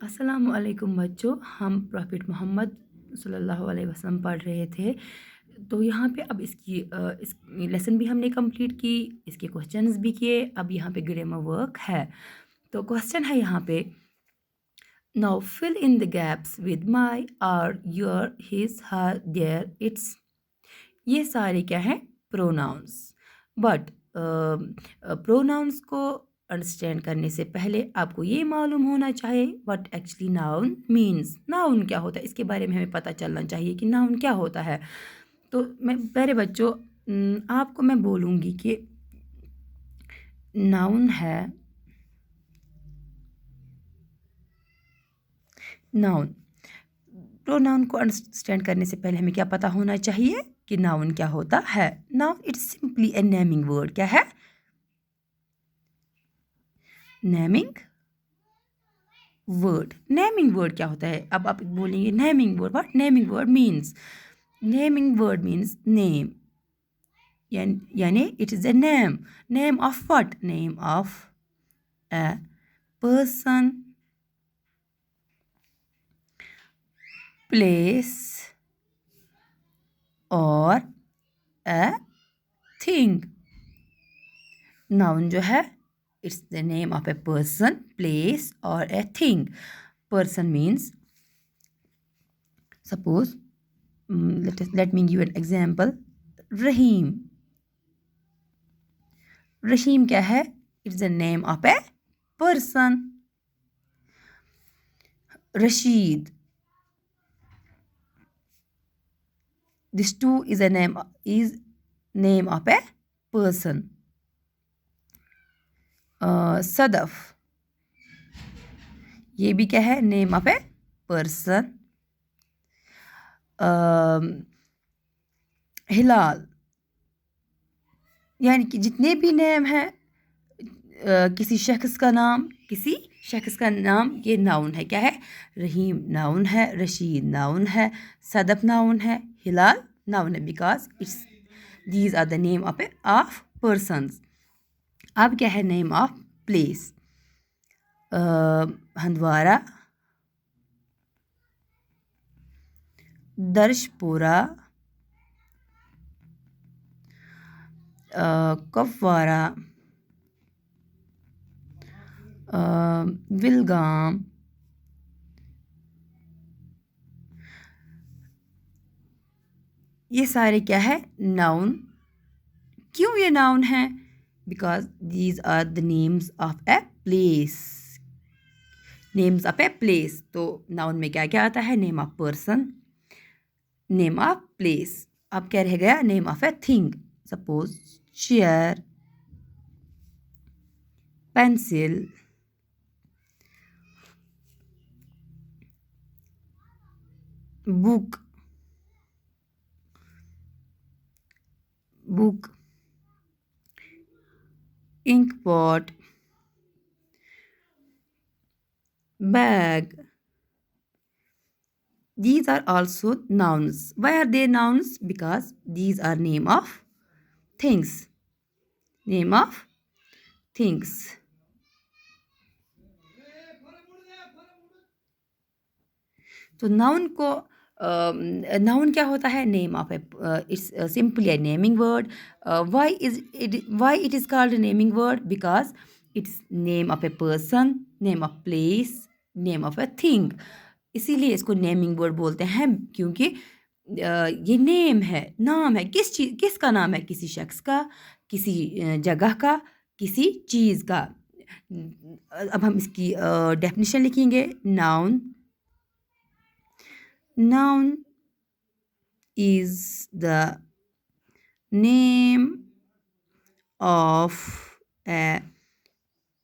अस्सलामु अलैकुम बच्चों, हम प्रॉफिट मोहम्मद सल्लल्लाहु अलैहि वसल्लम पढ़ रहे थे। तो यहाँ पे अब इस लेसन भी हमने कंप्लीट की, इसके क्वेश्चंस भी किए। अब यहाँ पे ग्रामर वर्क है। तो क्वेश्चन है यहाँ पे, now fill in the gaps with my, our, your, his, her, their, its. ये सारे क्या हैं? प्रोनाउंस। बट प्रोनाउंस को अंडरस्टैंड करने से पहले आपको ये मालूम होना चाहिए what actually noun means. Noun क्या होता है इसके बारे में हमें पता चलना चाहिए कि नाउन क्या होता है। तो मैं प्यारे बच्चों आपको मैं बोलूँगी कि नाउन है, नाउन। प्रोनाउन को अंडरस्टैंड करने से पहले हमें क्या पता होना चाहिए कि नाउन क्या होता है। Noun it's simply A naming word. क्या है? Naming word. नेमिंग वर्ड क्या होता है? अब आप बोलेंगे naming word, what naming word means? Naming word means name, यानी it is a name. Name of what? Name of a person, place or a thing. Noun जो है, it's the name of a person, place or a thing. Person means, suppose, let me give an example. Rahim. Rahim क्या है? It's the name of a person. Rashid. This too is a name of a person. Sadaf. ये भी क्या है? Name of a person. हिलाल। यानी कि जितने भी नेम हैं, किसी शख्स का नाम, ये नाउन है। क्या है? रहीम नाउन है, रशीद नाउन है, सदफ नाउन है, हिलाल नाउन है, because these are the name of persons. अब क्या है? Name of place. Handwara, Darshpura, Kupwara, Vilgam, ये सारे क्या है? नाउन। क्यों ये नाउन है? Because these are the names of a place. Names of a place. तो नाउन में क्या क्या आता है? Name of person, name of place. अब क्या रह गया? Name of a thing. Suppose chair, pencil, book, ink pot, bag. These are also nouns. Why are they nouns? Because these are name of things. Name of things. तो noun को noun क्या होता है? Name of A, it's simply A naming word. Why it is called naming word? Because it's name of a person, name of place, name of a thing. इसीलिए इसको naming word बोलते हैं, क्योंकि ये नेम है, नाम है. किसका नाम है? किसी शख्स का, किसी जगह का, किसी चीज़ का. अब हम इसकी डेफिनेशन लिखेंगे. Noun is the name of a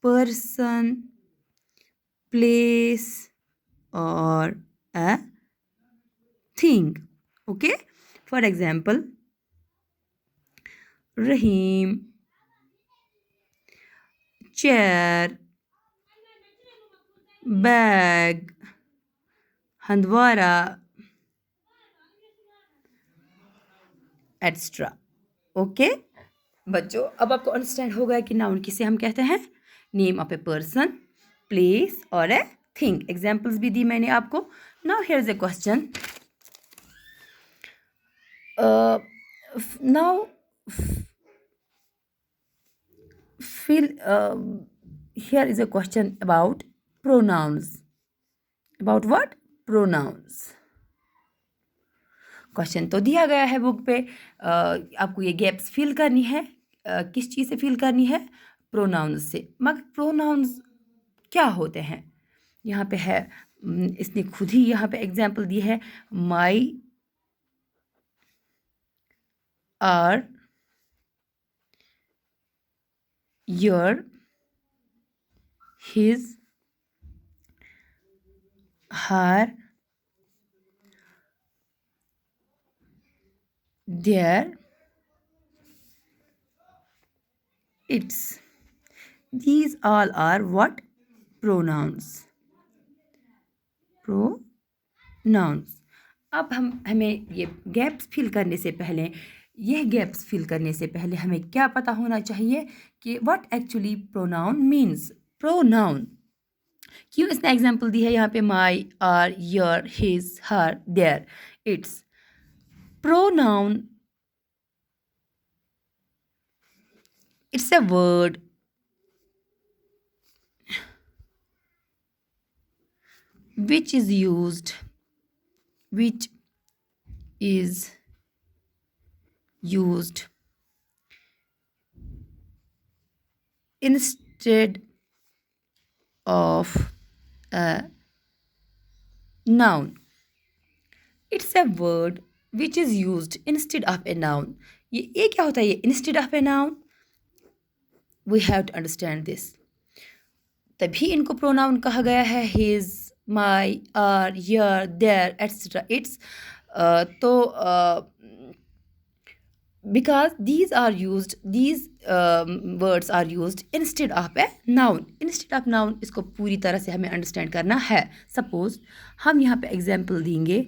person, place or a thing. Okay? For example, Rahim, chair, bag, Handwara, etcetera. Okay बच्चों, अब आपको अंडरस्टैंड होगा कि नाउन किसे हम कहते हैं? Name of a person, place और ए थिंक। एग्जाम्पल्स भी दी मैंने आपको। Now here is a question. Now feel here is a question about pronouns. About what? Pronouns. Question तो दिया गया है बुक पे, आपको ये गैप्स फिल करनी है। किस चीज़ से फिल करनी है? प्रोनाउंस से। मगर प्रोनाउंस क्या होते हैं? यहाँ पे है, इसने खुद ही यहाँ पे एग्जाम्पल दी है, my, our, your, his, her, their, its. These all are what? Pronouns. Pronouns. अब हमें ये गैप्स फिल करने से पहले, हमें क्या पता होना चाहिए कि what actually pronoun means. Pronoun क्यों इसने एग्जाम्पल दी है यहाँ पे, my, our, your, his, her, their, its. Pronoun, it's a word which is used instead of a noun. It's a word which is used instead of a noun. ये क्या होता है, ये instead of a noun? We have to understand this. तभी इनको pronoun कहा गया है, his, my, our, your, their, etc. its. Because these words are used instead of a noun. Instead of noun इसको पूरी तरह से हमें अंडरस्टैंड करना है। सपोज हम यहाँ पे एग्जाम्पल देंगे,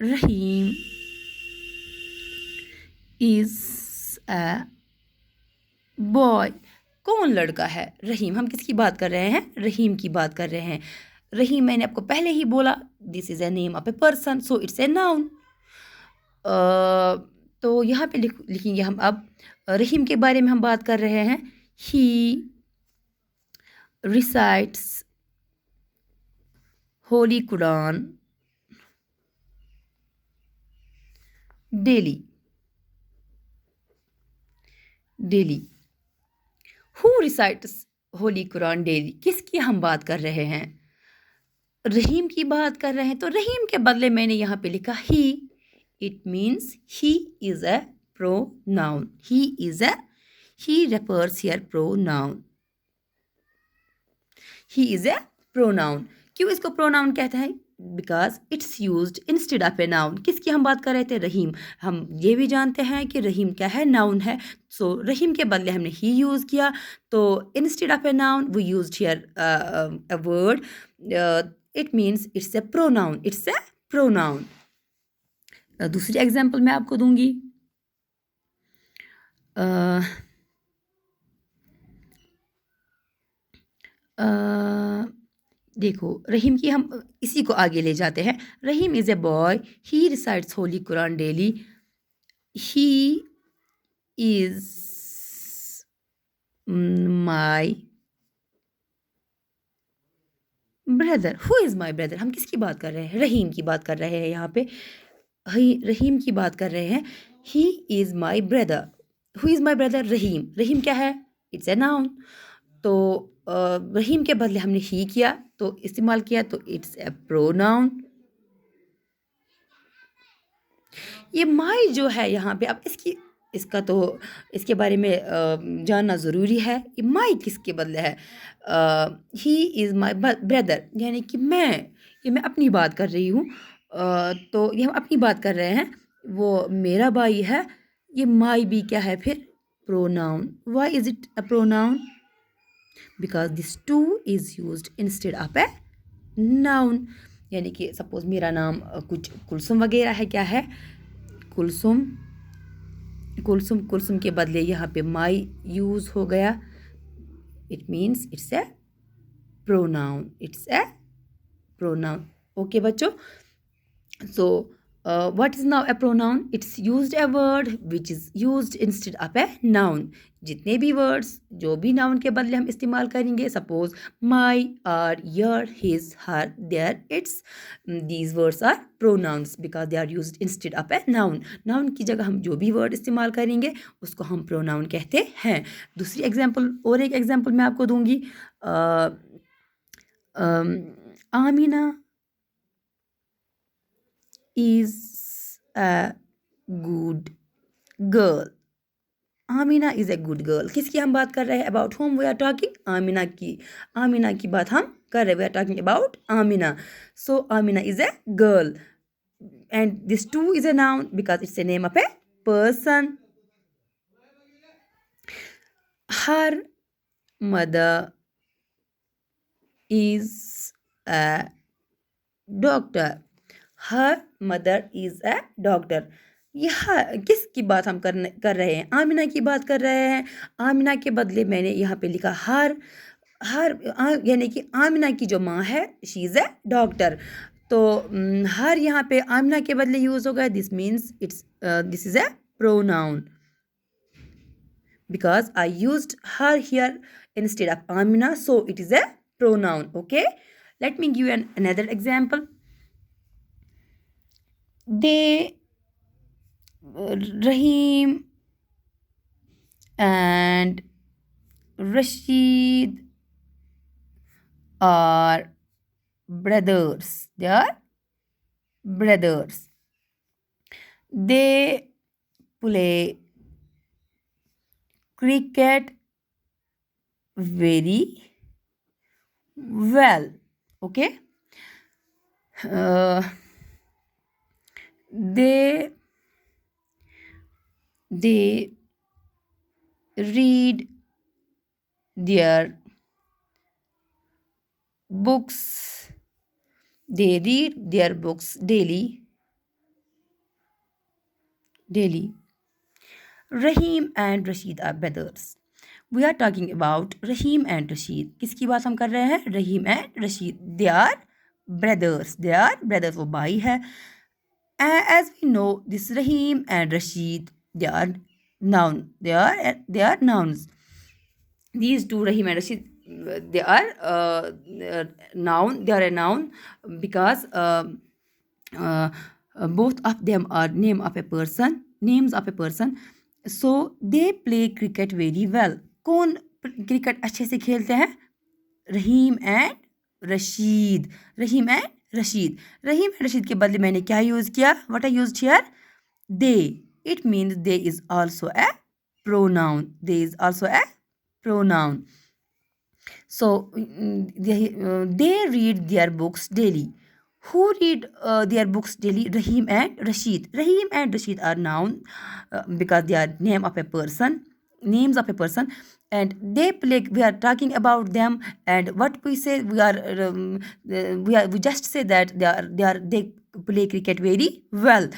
रहीम इज अ बॉय। कौन लड़का है? रहीम। हम किसकी बात कर रहे हैं? रहीम की बात कर रहे हैं। रहीम मैंने आपको पहले ही बोला, this is a name of a person, so it's a noun. तो यहाँ पे लिखेंगे हम। अब रहीम के बारे में हम बात कर रहे हैं, he recites holy Quran daily. Who recites holy Quran daily, किसकी हम बात कर रहे हैं? रहीम की बात कर रहे हैं। तो रहीम के बदले मैंने यहाँ पे लिखा ही। It means he is a pronoun. He refers here pronoun. He is a pronoun. क्यों इसको pronoun कहते हैं? Because it's used instead of a noun. किसकी हम बात कर रहे थे? रहीम। हम ये भी जानते हैं कि रहीम क्या है? नाउन है। सो रहीम के बदले हमने ही यूज़ किया। तो instead of a noun we used here a word. It means it's a pronoun. It's a pronoun. दूसरी एग्जाम्पल मैं आपको दूंगी। देखो, रहीम की हम इसी को आगे ले जाते हैं। Rahim is a boy, he recites holy Quran daily, he is my brother. Who is my brother? हम किसकी बात कर रहे हैं? रहीम की बात कर रहे हैं। यहाँ पे रहीम की बात कर रहे हैं। He is my brother. Who is my brother? Rahim. Rahim क्या है? It's a noun. तो रहीम के बदले हमने ही किया, तो इस्तेमाल किया, तो इट्स ए प्रोनाउन। ये माई जो है यहाँ पे, अब इसके बारे में जानना ज़रूरी है। ये माई किसके बदले है? ही इज़ माई ब्रदर, यानी कि मैं अपनी बात कर रही हूँ। तो ये हम अपनी बात कर रहे हैं, वो मेरा भाई है। ये माई भी क्या है फिर? Pronoun. Why is it a pronoun? Because this too is used instead of a noun. यानी कि सपोज मेरा नाम कुछ कुलसुम वगैरह है, क्या है? कुलसुम। कुलसुम के बदले यहाँ पे माई यूज़ हो गया। It means it's a pronoun. It's a pronoun. Okay बच्चों, so what is now a pronoun? It's used a word which is used instead of a noun. जितने भी words जो भी noun के बदले हम इस्तेमाल करेंगे, suppose my, our, your, his, her, their, its, these words are pronouns because they are used instead of a noun. Noun की जगह हम जो भी word इस्तेमाल करेंगे उसको हम pronoun कहते हैं. दूसरी example, और एक example मैं आपको दूंगी. Amina is a good girl. Amina is a good girl. किसकी हम बात कर रहे हैं? About whom we are talking? Amina की. आमिना की बात हम कर रहे हैं. We are talking about Amina. So Amina is a girl and this too is a noun because it's a name of a person. Her mother is a doctor. Her mother is a doctor. यहाँ किसकी बात हम कर रहे हैं? आमिना की बात कर रहे हैं. आमिना के बदले मैंने यहाँ पे लिखा हर. यानी कि आमिना की जो माँ है शी इज़ ए डॉक्टर. तो हर यहाँ पे आमिना के बदले यूज़ होगा. This means this is a pronoun because I used her here instead of Amina, so it is a pronoun. Okay, let me give you another example. Rahim and Rashid are brothers. They are brothers. They play cricket very well. Okay. They read their books. They read their books daily. Rahim and Rashid are brothers. We are talking about Rahim and Rashid. किसकी बात हम कर रहे हैं? Rahim and Rashid. They are brothers. वो भाई है. As we know, this Rahim and Rashid, they are noun. They are nouns. These two, Rahim and Rashid, they are noun. They are a noun because both of them are names of a person. So they play cricket very well. कौन cricket अच्छे से खेलते हैं? Rahim and Rashid. Rahim and Rashid के बदले मैंने क्या use किया? What I used here? They. It means they is also a pronoun. So they read their books daily. Who read their books daily? Rahim and Rashid. Rahim and Rashid are noun because they are names of a person, and they play. We are talking about them, and what we say, we just say that they play cricket very well.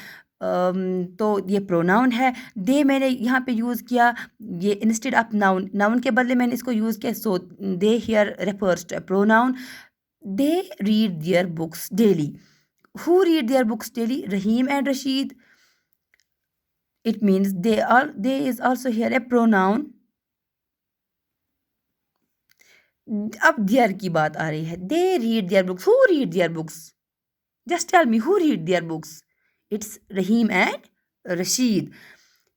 तो ये pronoun है. दे मैंने यहाँ पे use किया, ये instead of noun के बदले मैंने इसको यूज़ किया. So they here refers to a pronoun. They read their books daily. Who read their books daily? Rahim and Rashid. It means they is also here a pronoun. अब their की बात आ रही है. They read their books. Who read their books? Just tell me, who read their books? It's Rahim and Rashid.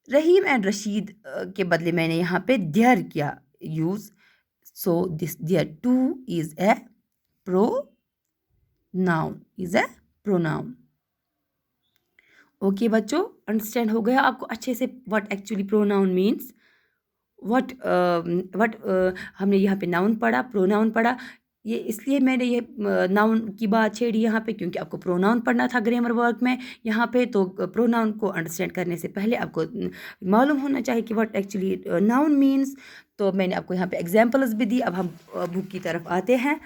Rahim and Rashid के बदले मैंने यहाँ पे देयर किया use. So this their too is a pronoun. Okay बच्चों, अंडरस्टैंड हो गया आपको अच्छे से what actually pronoun means? What हमने यहाँ पे नाउन पढ़ा, प्रोनाउन पढ़ा. ये इसलिए मैंने ये नाउन की बात छेड़ी यहाँ पे क्योंकि आपको प्रोनाउन पढ़ना था ग्रामर वर्क में यहाँ पे. तो प्रोनाउन को अंडरस्टैंड करने से पहले आपको मालूम होना चाहिए कि व्हाट एक्चुअली नाउन मीन्स. तो मैंने आपको यहाँ पे एग्जांपल्स भी दी. अब हम बुक की तरफ आते हैं.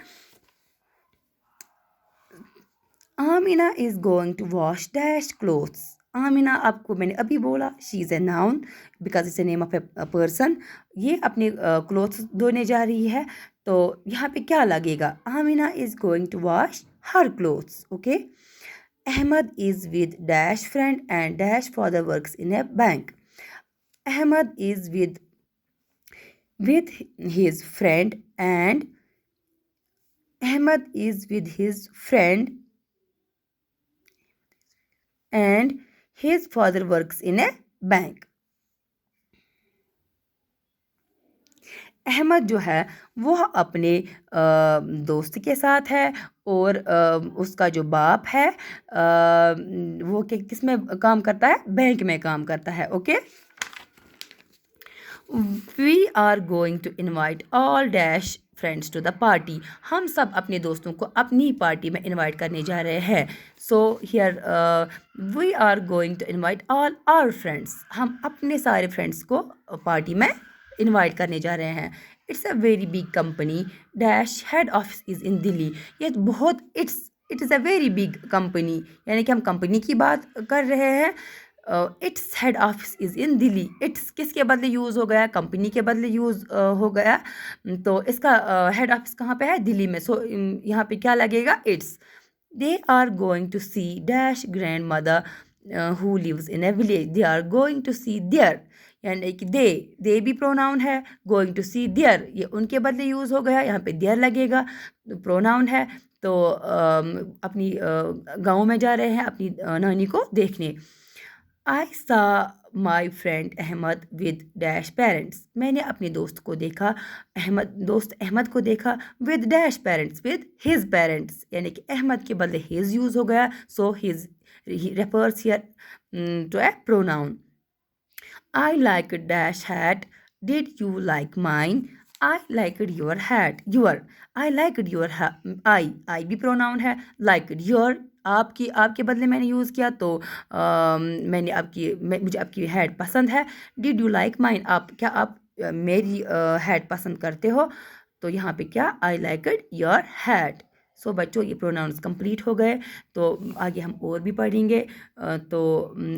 Amina is going to wash dash clothes. Amina, आपको मैंने अभी बोला, she is a noun because it's a name of a person. ये अपने क्लोथ्स धोने जा रही है. तो यहाँ पे क्या लगेगा? Amina is going to wash her clothes. Okay. Ahmad is with dash friend and dash father works in a bank. Ahmad is with his friend and Ahmad is with his friend and his father works in a bank. Ahmad जो है वह अपने दोस्त के साथ है और उसका जो बाप है वो किस में काम करता है, बैंक में काम करता है. Okay. We are going to invite all dash friends to the party. हम सब अपने दोस्तों को अपनी पार्टी में इनवाइट करने जा रहे हैं. So here we are going to invite all our friends. हम अपने सारे फ्रेंड्स को पार्टी में इनवाइट करने जा रहे हैं. It's a very big company dash head office is in Delhi. ये बहुत it is a very big company, यानी कि हम कंपनी की बात कर रहे हैं. Its head office is in Delhi. It's किसके बदले यूज़ हो गया, कंपनी के बदले यूज़ हो गया. तो इसका हेड ऑफिस कहाँ पे है, दिल्ली में. सो यहाँ पे क्या लगेगा, its. They are going to see dash grandmother who lives in a village. They are going to see their, यानी कि दे भी प्रोनाउन है. गोइंग टू सी देयर ये उनके बदले यूज़ हो गया, यहाँ पे देयर लगेगा, प्रोनाउन है. तो अपनी गाँव में जा रहे हैं अपनी नानी को देखने. I saw my friend Ahmad with dash parents. मैंने अपने दोस्त को देखा, दोस्त अहमद को देखा with dash parents, with his parents, यानी कि अहमद के बदले हिज यूज़ हो गया. So his refers here to a pronoun. I liked dash hat. Did you like mine? I liked your hat. Your. I liked your hat. I भी pronoun है. Liked your. आपके बदले मैंने यूज़ किया, तो मुझे आपकी हैट पसंद है. Did you like mine? क्या आप मेरी हैट पसंद करते हो? तो यहाँ पे क्या, I liked your hat. सो बच्चों ये प्रोनाउंस कंप्लीट हो गए. तो आगे हम और भी पढ़ेंगे. तो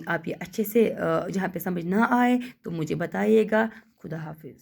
आप ये अच्छे से जहाँ पे समझ ना आए तो मुझे बताइएगा. खुदा हाफिज़.